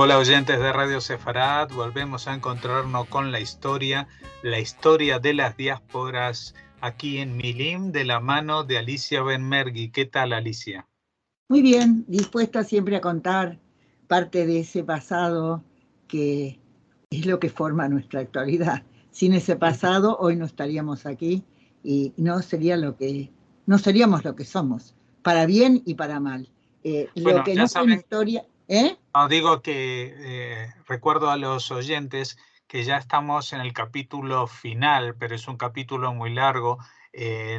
Hola oyentes de Radio Sefarad, volvemos a encontrarnos con la historia de las diásporas aquí en Milim de la mano de Alicia Benmergui. ¿Qué tal, Alicia? Muy bien, dispuesta siempre a contar parte de ese pasado que es lo que forma nuestra actualidad. Sin ese pasado hoy no estaríamos aquí y no seríamos lo que somos, para bien y para mal. Lo que no fue una historia... No, digo que recuerdo a los oyentes que ya estamos en el capítulo final, pero es un capítulo muy largo,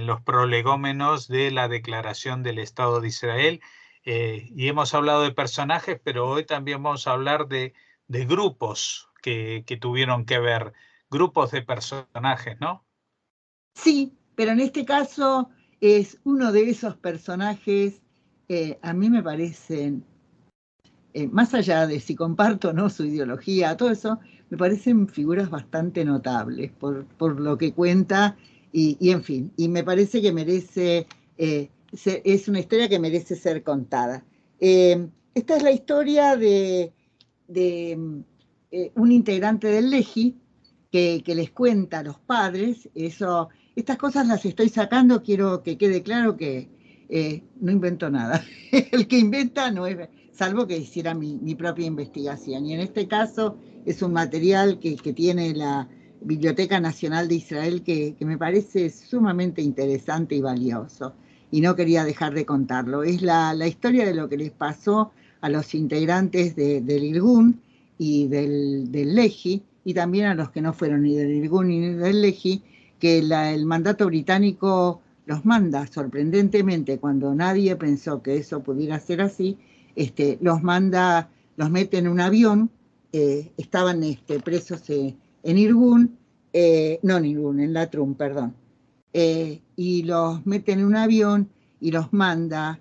los prolegómenos de la declaración del Estado de Israel, y hemos hablado de personajes, pero hoy también vamos a hablar de grupos que tuvieron que ver, grupos de personajes, ¿no? Sí, pero en este caso es uno de esos personajes, a mí me parecen... más allá de si comparto o no su ideología, todo eso, me parecen figuras bastante notables por lo que cuenta y en fin, y me parece que merece, es una historia que merece ser contada. Esta es la historia de un integrante del Leji que les cuenta a los padres, estas cosas las estoy sacando, quiero que quede claro que no invento nada. El que inventa no es... salvo que hiciera mi propia investigación. Y en este caso es un material que tiene la Biblioteca Nacional de Israel que me parece sumamente interesante y valioso. Y no quería dejar de contarlo. Es la historia de lo que les pasó a los integrantes del Irgun y del Leji, y también a los que no fueron ni del Irgun ni del Leji, que el mandato británico los manda sorprendentemente cuando nadie pensó que eso pudiera ser así. Los mete en un avión, estaban presos en Irgun, no en Irgun, en Latrun, perdón, y los mete en un avión y los manda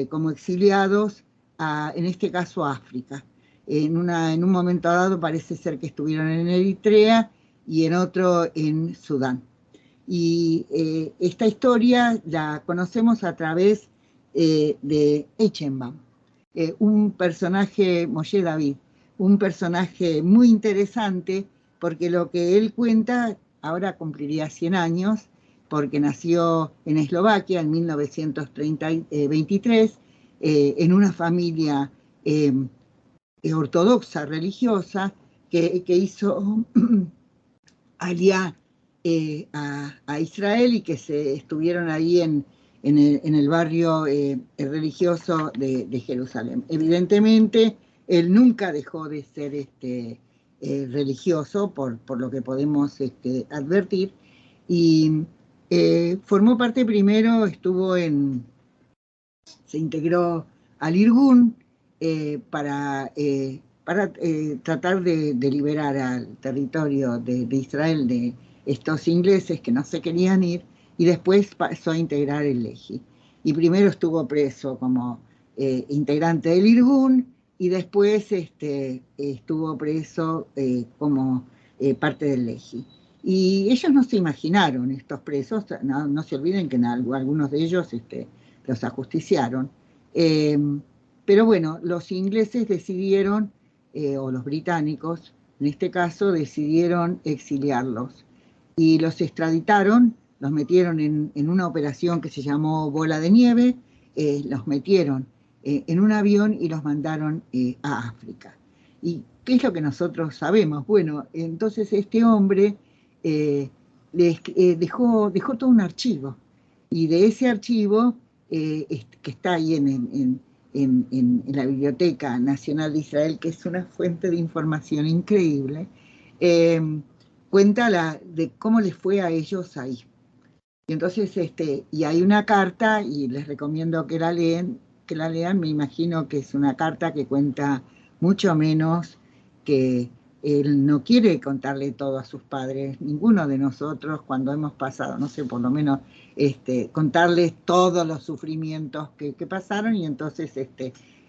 como exiliados, en este caso a África. En un momento dado parece ser que estuvieron en Eritrea y en otro en Sudán. Y esta historia la conocemos a través de Eichenbaum, un personaje, Moshe David, un personaje muy interesante porque lo que él cuenta ahora cumpliría 100 años, porque nació en Eslovaquia en 1923, en una familia ortodoxa religiosa que hizo aliá a Israel y que estuvieron ahí en el barrio religioso de Jerusalén. Evidentemente, él nunca dejó de ser religioso, por lo que podemos advertir, y formó parte primero, se integró al Irgun para tratar de liberar al territorio de Israel de estos ingleses que no se querían ir, y después pasó a integrar el Leji. Y primero estuvo preso como integrante del Irgun y después estuvo preso como parte del Leji. Y ellos no se imaginaron, estos presos, no se olviden que algunos de ellos los ajusticiaron. Pero bueno, los ingleses decidieron, o los británicos, en este caso, decidieron exiliarlos. Y los extraditaron, los metieron en una operación que se llamó Bola de Nieve, los metieron en un avión y los mandaron a África. ¿Y qué es lo que nosotros sabemos? Bueno, entonces este hombre dejó todo un archivo, y de ese archivo que está ahí en la Biblioteca Nacional de Israel, que es una fuente de información increíble, cuenta de cómo les fue a ellos ahí. Y entonces, y hay una carta, y les recomiendo que la lean, me imagino que es una carta que cuenta mucho menos, que él no quiere contarle todo a sus padres, ninguno de nosotros, cuando hemos pasado, no sé, por lo menos contarles todos los sufrimientos que pasaron, y entonces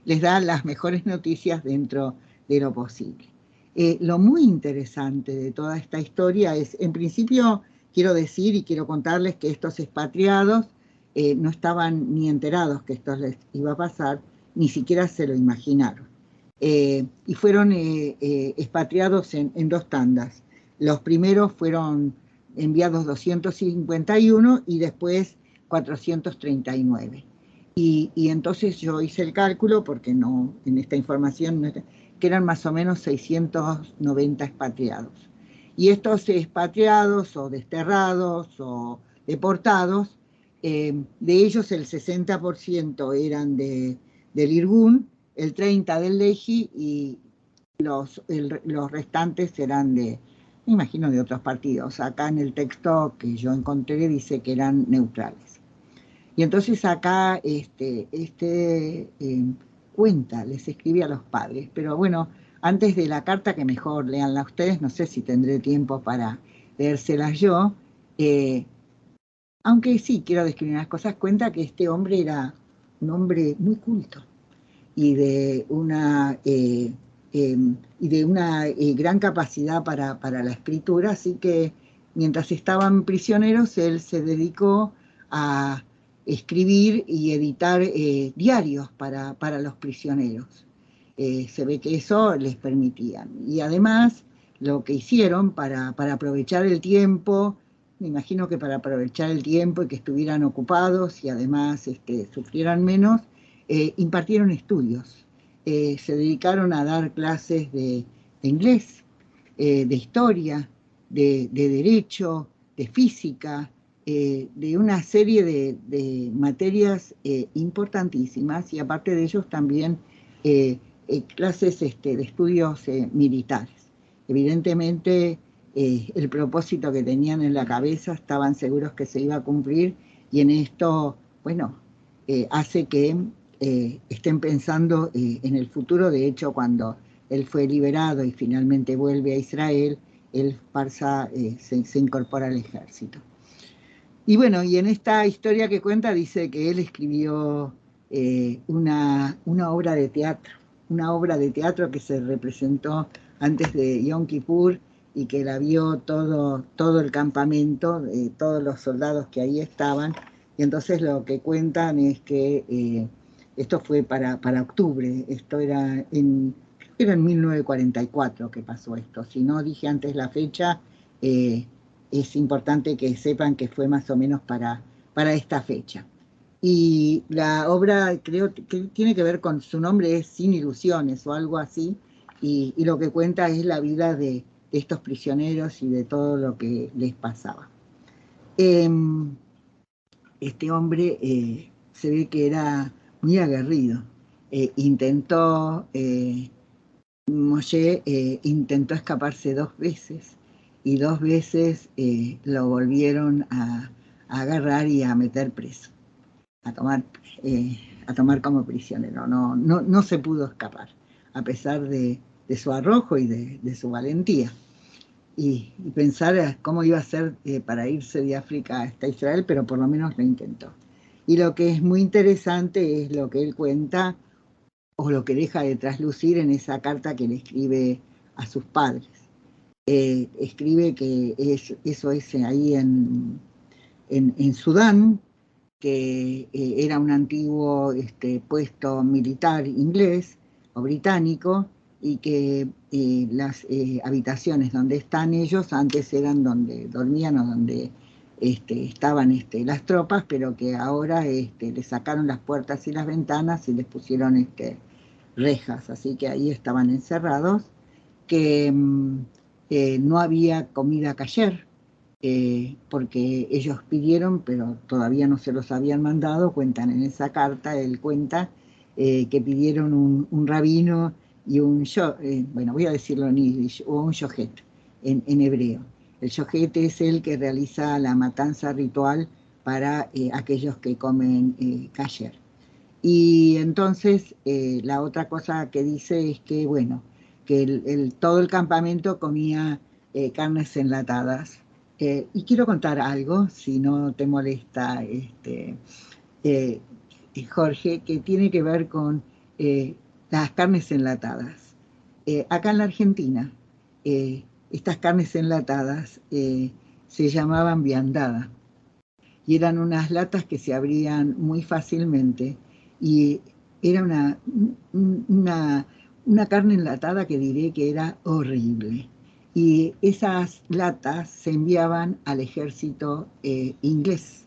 les da las mejores noticias dentro de lo posible. Lo muy interesante de toda esta historia es, en principio, quiero decir y quiero contarles que estos expatriados no estaban ni enterados que esto les iba a pasar, ni siquiera se lo imaginaron. y fueron expatriados en 2 tandas. Los primeros fueron enviados 251 y después 439. Y entonces yo hice el cálculo, porque no, en esta información, no está, que eran más o menos 690 expatriados. Y estos expatriados o desterrados o deportados, de ellos el 60% eran del Irgun, el 30% del Lehi y los restantes eran me imagino, de otros partidos. Acá en el texto que yo encontré dice que eran neutrales. Y entonces acá cuenta, les escribí a los padres, pero bueno, antes de la carta, que mejor leanla ustedes, no sé si tendré tiempo para leérselas yo, aunque sí quiero describir unas cosas. Cuenta que este hombre era un hombre muy culto y de una gran capacidad para la escritura, así que mientras estaban prisioneros, él se dedicó a escribir y editar diarios para los prisioneros. Se ve que eso les permitía. Y además, lo que hicieron para aprovechar el tiempo, me imagino que para aprovechar el tiempo y que estuvieran ocupados y además sufrieran menos, impartieron estudios. Se dedicaron a dar clases de inglés, de historia, de derecho, de física, de una serie de materias importantísimas, y aparte de ellos también clases de estudios militares. Evidentemente el propósito que tenían en la cabeza estaban seguros que se iba a cumplir, y en esto, bueno, hace que estén pensando en el futuro. De hecho, cuando él fue liberado y finalmente vuelve a Israel, él se incorpora al ejército. Y bueno, y en esta historia que cuenta dice que él escribió una obra de teatro que se representó antes de Yom Kippur y que la vio todo el campamento, todos los soldados que ahí estaban. Y entonces lo que cuentan es que esto fue para octubre, esto era en 1944 que pasó esto. Si no dije antes la fecha, es importante que sepan que fue más o menos para esta fecha. Y la obra creo que tiene que ver con, su nombre es Sin Ilusiones o algo así, y lo que cuenta es la vida de estos prisioneros y de todo lo que les pasaba. Este hombre se ve que era muy aguerrido. Moshe intentó escaparse 2 veces, y 2 veces lo volvieron a agarrar y a meter preso, a tomar como prisionero. No se pudo escapar, a pesar de su arrojo y de su valentía. Y pensar cómo iba a ser para irse de África hasta Israel, pero por lo menos lo intentó. Y lo que es muy interesante es lo que él cuenta, o lo que deja de traslucir en esa carta que le escribe a sus padres. Escribe que eso es ahí en Sudán, que era un antiguo puesto militar inglés o británico, y que las habitaciones donde están ellos antes eran donde dormían o donde estaban las tropas, pero que ahora les sacaron las puertas y las ventanas y les pusieron rejas, así que ahí estaban encerrados, que no había comida kasher, porque ellos pidieron, pero todavía no se los habían mandado. Cuentan en esa carta, él cuenta que pidieron un rabino y bueno, voy a decirlo en yiddish, o un shohet en hebreo. El shohet es el que realiza la matanza ritual para aquellos que comen kasher. Y entonces la otra cosa que dice es que, bueno, que todo el campamento comía carnes enlatadas. Y quiero contar algo, si no te molesta, Jorge, que tiene que ver con las carnes enlatadas. Acá en la Argentina, estas carnes enlatadas se llamaban viandada, y eran unas latas que se abrían muy fácilmente, y era una carne enlatada que diré que era horrible. Y esas latas se enviaban al ejército inglés.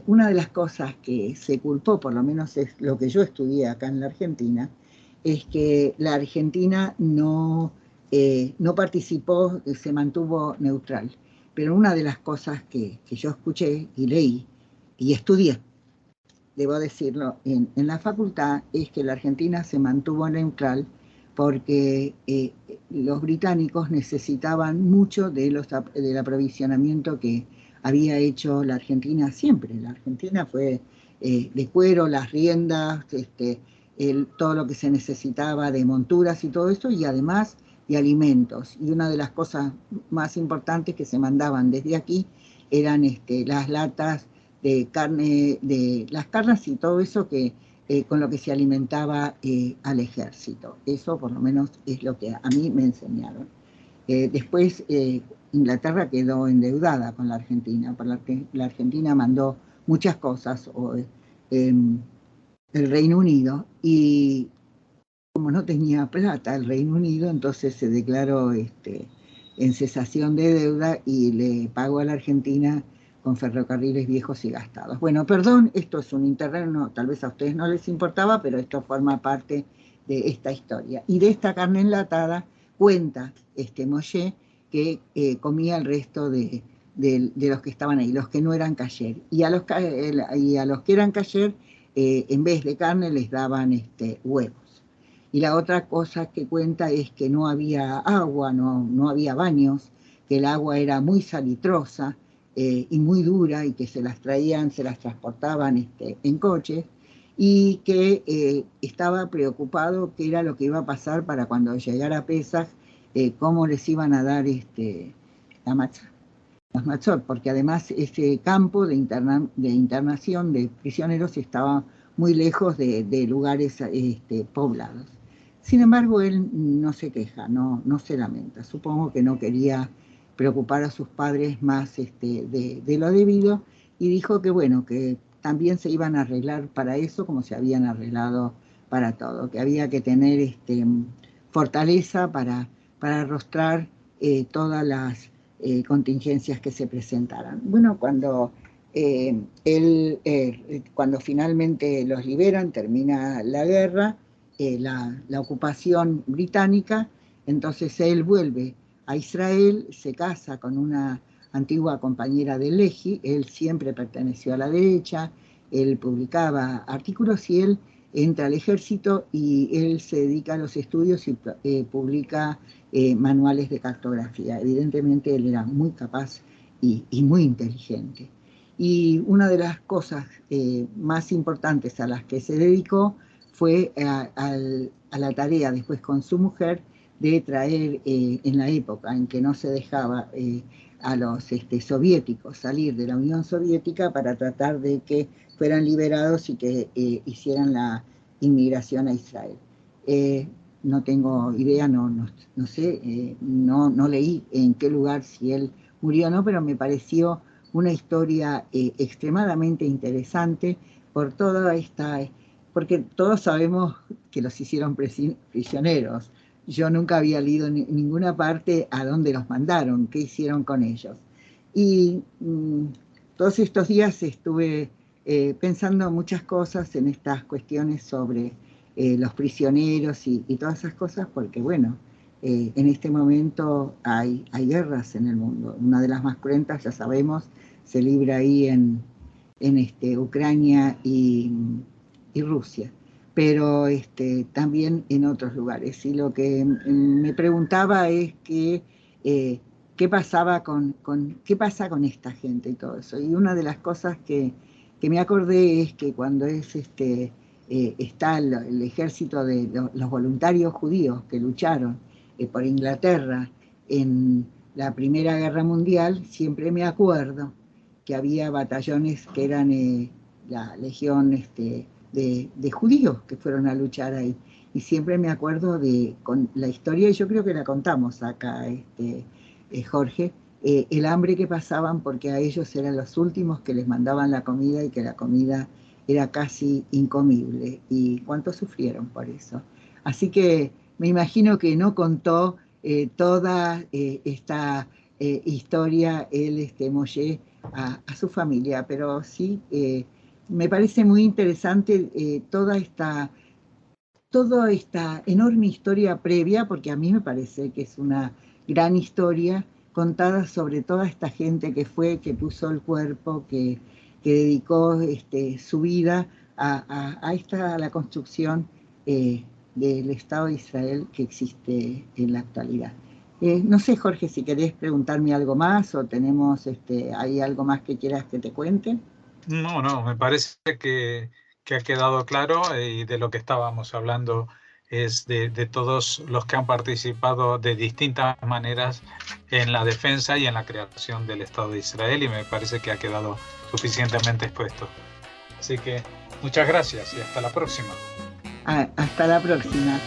Una de las cosas que se culpó, por lo menos es lo que yo estudié acá en la Argentina, es que la Argentina no participó, se mantuvo neutral. Pero una de las cosas que yo escuché y leí y estudié, debo decirlo, en la facultad, es que la Argentina se mantuvo neutral porque los británicos necesitaban mucho del aprovisionamiento que había hecho la Argentina siempre. La Argentina fue de cuero, las riendas, todo lo que se necesitaba de monturas y todo eso, y además de alimentos. Y una de las cosas más importantes que se mandaban desde aquí eran las latas de carne, de las carnes y todo eso que con lo que se alimentaba al ejército. Eso por lo menos es lo que a mí me enseñaron. Después Inglaterra quedó endeudada con la Argentina, porque la Argentina mandó muchas cosas, el Reino Unido, y como no tenía plata el Reino Unido, entonces se declaró en cesación de deuda y le pagó a la Argentina con ferrocarriles viejos y gastados. Bueno, perdón, esto es un interregno, tal vez a ustedes no les importaba, pero esto forma parte de esta historia. Y de esta carne enlatada cuenta Moshe que comía el resto de los que estaban ahí, los que no eran kasher. Y a los que eran kasher, en vez de carne les daban huevos. Y la otra cosa que cuenta es que no había agua, no había baños, que el agua era muy salitrosa y muy dura y que se las transportaban en coches y que estaba preocupado qué era lo que iba a pasar para cuando llegara Pesaj, cómo les iban a dar la matzá, las matzot, porque además ese campo de internación de prisioneros estaba muy lejos de lugares poblados. Sin embargo, él no se queja, no se lamenta. Supongo que no quería preocupar a sus padres más de lo debido y dijo que bueno, que también se iban a arreglar para eso como se habían arreglado para todo, que había que tener fortaleza para arrostrar todas las contingencias que se presentaran. Bueno, cuando finalmente los liberan, termina la guerra, la ocupación británica, entonces él vuelve a Israel, se casa con una antigua compañera de Lehi, él siempre perteneció a la derecha, él publicaba artículos y él entra al ejército y él se dedica a los estudios y publica manuales de cartografía. Evidentemente él era muy capaz y muy inteligente. Y una de las cosas más importantes a las que se dedicó fue a la tarea después con su mujer de traer, en la época en que no se dejaba a los soviéticos salir de la Unión Soviética para tratar de que fueran liberados y que hicieran la inmigración a Israel. No tengo idea, no sé, no leí en qué lugar si él murió o no, pero me pareció una historia extremadamente interesante por toda porque todos sabemos que los hicieron prisioneros. Yo nunca había leído en ninguna parte a dónde los mandaron, qué hicieron con ellos. Y todos estos días estuve pensando muchas cosas en estas cuestiones sobre los prisioneros y todas esas cosas, porque bueno, en este momento hay guerras en el mundo. Una de las más cruentas, ya sabemos, se libra ahí en Ucrania y Rusia, pero también en otros lugares. Y lo que me preguntaba es que qué pasa con esta gente y todo eso. Y una de las cosas que me acordé es que cuando está el ejército de los voluntarios judíos que lucharon por Inglaterra en la Primera Guerra Mundial, siempre me acuerdo que había batallones que eran la legión de judíos que fueron a luchar ahí. Y siempre me acuerdo con la historia, y yo creo que la contamos acá, Jorge, el hambre que pasaban porque a ellos eran los últimos que les mandaban la comida y que la comida era casi incomible. Y cuánto sufrieron por eso. Así que me imagino que no contó toda esta historia, él, Moshe, a su familia, pero sí, me parece muy interesante toda esta enorme historia previa, porque a mí me parece que es una gran historia contada sobre toda esta gente que fue, que puso el cuerpo, que dedicó su vida a la construcción del Estado de Israel que existe en la actualidad. No sé, Jorge, si querés preguntarme algo más o tenemos ¿hay algo más que quieras que te cuente? No, me parece que ha quedado claro, y de lo que estábamos hablando es de todos los que han participado de distintas maneras en la defensa y en la creación del Estado de Israel, y me parece que ha quedado suficientemente expuesto. Así que muchas gracias y hasta la próxima. Hasta la próxima.